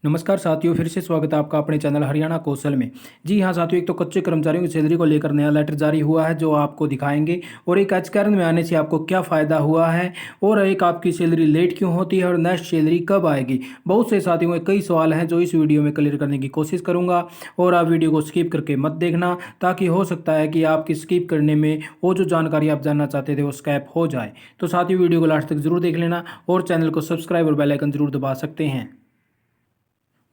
नमस्कार साथियों, फिर से स्वागत है आपका अपने चैनल हरियाणा कौशल में। जी हाँ साथियों, एक तो कच्चे कर्मचारियों की सैलरी को लेकर नया लेटर जारी हुआ है जो आपको दिखाएंगे, और एक राजकारण में आने से आपको क्या फ़ायदा हुआ है, और एक आपकी सैलरी लेट क्यों होती है और नेक्स्ट सैलरी कब आएगी। बहुत से साथियों के कई सवाल हैं जो इस वीडियो में क्लियर करने की कोशिश करूँगा, और आप वीडियो को स्किप करके मत देखना, ताकि हो सकता है कि आपकी स्किप करने में वो जो जानकारी आप जानना चाहते थे वो स्कैप हो जाए। तो साथियों, वीडियो को लास्ट तक जरूर देख लेना, और चैनल को सब्सक्राइब और बेल आइकन जरूर दबा सकते हैं।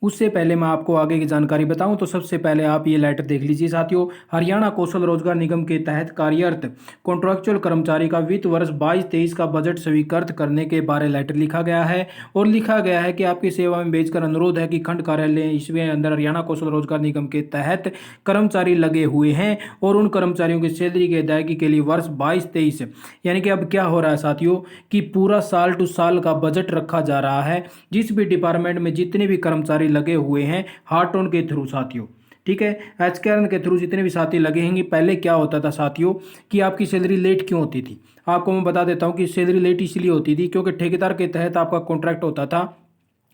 उससे पहले मैं आपको आगे की जानकारी बताऊं तो सबसे पहले आप ये लेटर देख लीजिए साथियों। हरियाणा कौशल रोजगार निगम के तहत कार्यरत कॉन्ट्रैक्चुअल कर्मचारी का वित्त वर्ष 22-23 का बजट स्वीकृत करने के बारे लेटर लिखा गया है, और लिखा गया है कि आपकी सेवा में भेजकर अनुरोध है कि खंड कार्यालय इसके अंदर हरियाणा कौशल रोजगार निगम के तहत कर्मचारी लगे हुए हैं, और उन कर्मचारियों की सैलरी की अदायगी के लिए वर्ष 22-23 यानी कि अब क्या हो रहा है साथियों कि पूरा साल टू साल का बजट रखा जा रहा है। जिस भी डिपार्टमेंट में जितने भी कर्मचारी लगे हुए हैं हार्ट ऑन के थ्रू साथियों, ठीक है, एचकेआरएन के थ्रू जितने भी साथी लगे हैं, पहले क्या होता था साथियों कि आपकी सैलरी लेट क्यों होती थी। आपको मैं बता देता हूं कि सैलरी लेट इसलिए होती थी क्योंकि ठेकेदार के तहत आपका कॉन्ट्रैक्ट होता था,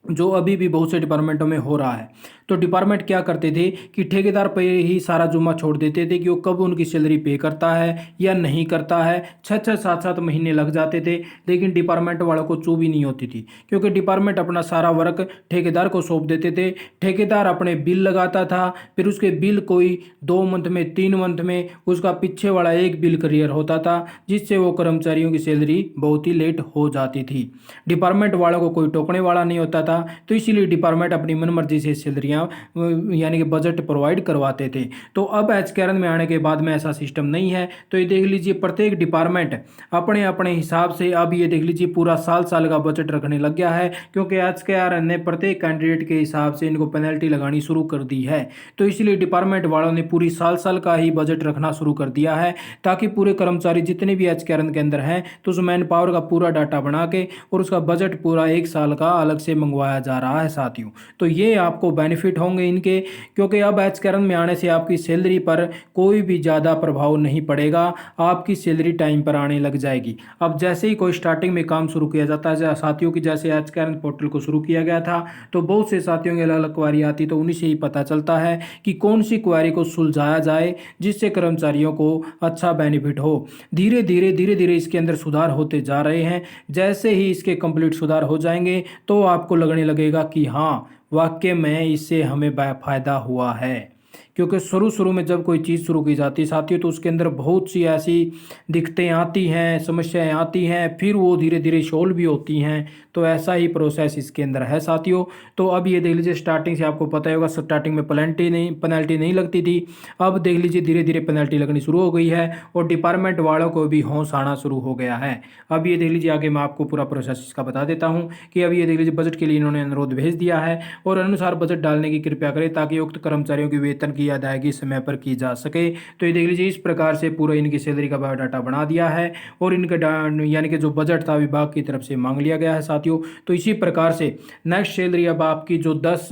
जो अभी भी बहुत से डिपार्टमेंटों में हो रहा है। तो डिपार्टमेंट क्या करते थे कि ठेकेदार पे ही सारा जुम्मा छोड़ देते थे कि वो कब उनकी सैलरी पे करता है या नहीं करता है। 6-6 7-7 महीने लग जाते थे, लेकिन डिपार्टमेंट वालों को चूब ही नहीं होती थी, क्योंकि डिपार्टमेंट अपना सारा वर्क ठेकेदार को सौंप देते थे। ठेकेदार अपने बिल लगाता था, फिर उसके बिल कोई 2 मंथ में 3 मंथ में उसका पीछे वाला एक बिल क्लियर होता था, जिससे वो कर्मचारियों की सैलरी बहुत ही लेट हो जाती थी। डिपार्टमेंट वालों को कोई टोकने वाला नहीं होता था, तो इसीलिए डिपार्टमेंट अपनी मनमर्जी से सैलरियाँ यानी कि बजट प्रोवाइड करवाते थे। तो अब एचकेआरएन में आने के बाद में ऐसा सिस्टम नहीं है। तो ये देख लीजिए, प्रत्येक डिपार्टमेंट अपने अपने हिसाब से अब ये देख लीजिए पूरा साल साल का बजट रखने लग गया है, क्योंकि एचकेआरएन ने प्रत्येक कैंडिडेट के हिसाब से इनको पेनल्टी लगानी शुरू कर दी है। तो इसलिए डिपार्टमेंट वालों ने पूरी साल साल का ही बजट रखना शुरू कर दिया है, ताकि पूरे कर्मचारी जितने भी एचकेआरएन के अंदर हैं तो उस मैन पावर का पूरा डाटा बना के और उसका बजट पूरा एक साल का अलग से मंगवाया जा रहा है साथियों। तो ये आपको बेनिफिट होंगे इनके, क्योंकि अब एचकेआरएन में आने से आपकी सैलरी पर कोई भी ज़्यादा प्रभाव नहीं पड़ेगा, आपकी सैलरी टाइम पर आने लग जाएगी। अब जैसे ही कोई स्टार्टिंग में काम शुरू किया जाता है साथियों की, जैसे एचकेआरएन पोर्टल को शुरू किया गया था तो बहुत से साथियों की अलग अलग क्वारी आती, तो उन्हीं से ही पता चलता है कि कौन सी क्वारी को सुलझाया जाए जिससे कर्मचारियों को अच्छा बेनिफिट हो। धीरे धीरे इसके अंदर सुधार होते जा रहे हैं। जैसे ही इसके कंप्लीट सुधार हो जाएंगे तो आपको लगने लगेगा कि हाँ, वाकई में इससे हमें फ़ायदा हुआ है। क्योंकि शुरू शुरू में जब कोई चीज़ शुरू की जाती है साथियों, तो उसके अंदर बहुत सी ऐसी दिक्कतें आती हैं, समस्याएं आती हैं, फिर वो धीरे धीरे सॉल्व भी होती हैं। तो ऐसा ही प्रोसेस इसके अंदर है साथियों। तो अब ये देख लीजिए, स्टार्टिंग से आपको पता ही होगा, स्टार्टिंग में पेनल्टी नहीं लगती थी। अब देख लीजिए धीरे धीरे पेनल्टी लगनी शुरू हो गई है, और डिपार्टमेंट वालों को भी होश आना शुरू हो गया है। अब ये देख लीजिए, आगे मैं आपको पूरा प्रोसेस इसका बता देता हूँ कि अब ये देख लीजिए, बजट के लिए इन्होंने अनुरोध भेज दिया है, और अनुसार बजट डालने की कृपया करें ताकि उक्त कर्मचारियों की वेतन की अदायगी समय पर की जा सके। तो ये देख लीजिए, इस प्रकार से पूरा इनकी सैलरी का बायोडाटा बना दिया है, और इनका यानी कि जो बजट था विभाग की तरफ से मांग लिया गया है साथियों। तो इसी प्रकार से नेक्स्ट सैलरी अब आपकी जो 10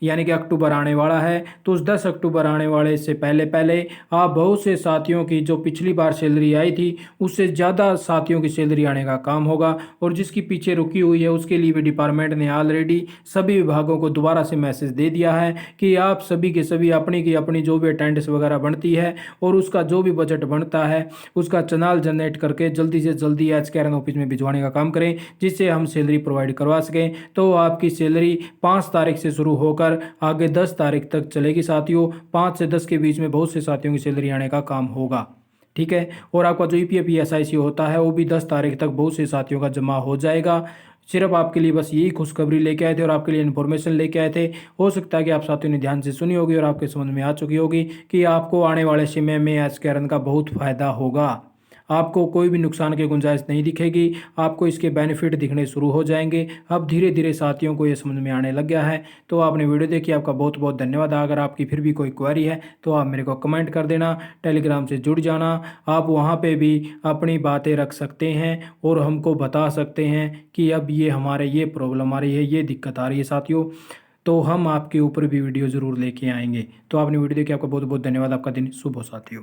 यानी कि अक्टूबर आने वाला है, तो उस 10 अक्टूबर आने वाले से पहले पहले आप बहुत से साथियों की जो पिछली बार सैलरी आई थी उससे ज़्यादा साथियों की सैलरी आने का काम होगा, और जिसकी पीछे रुकी हुई है उसके लिए भी डिपार्टमेंट ने ऑलरेडी सभी विभागों को दोबारा से मैसेज दे दिया है कि आप सभी के सभी अपनी की अपनी जो भी अटेंडेंस वगैरह बनती है और उसका जो भी बजट बनता है उसका चैनल जनरेट करके जल्दी से जल्दी एचकेआरएन ऑफिस में भिजवाने का काम करें, जिससे हम सैलरी प्रोवाइड करवा सकें। तो आपकी सैलरी 5 तारीख से शुरू होकर आगे 10 तारीख तक चलेगी साथियों। 5 से 10 के बीच में बहुत से साथियों की सैलरी आने का काम होगा, ठीक है। और आपका जो ईपीएफ ईएसआईसी होता है वो भी 10 तारीख तक बहुत से साथियों का जमा हो जाएगा। सिर्फ आपके लिए बस यही खुशखबरी लेके आए थे और आपके लिए इन्फॉर्मेशन लेके आए थे। हो सकता है कि आप साथियों ने ध्यान से सुनी होगी और आपके समझ में आ चुकी होगी कि आपको आने वाले समय में एचकेआरएन का बहुत फायदा होगा। आपको कोई भी नुकसान की गुंजाइश नहीं दिखेगी, आपको इसके बेनिफिट दिखने शुरू हो जाएंगे। अब धीरे धीरे साथियों को ये समझ में आने लग गया है। तो आपने वीडियो देखी, आपका बहुत बहुत धन्यवाद। अगर आपकी फिर भी कोई क्वेरी है तो आप मेरे को कमेंट कर देना, टेलीग्राम से जुड़ जाना। आप वहाँ पे भी अपनी बातें रख सकते हैं और हमको बता सकते हैं कि अब ये हमारे ये प्रॉब्लम आ रही है, ये दिक्कत आ रही है साथियों। तो हम आपके ऊपर भी वीडियो ज़रूर लेके आएंगे। तो आपने वीडियो देखी, आपका बहुत बहुत धन्यवाद। आपका दिन शुभ हो साथियों।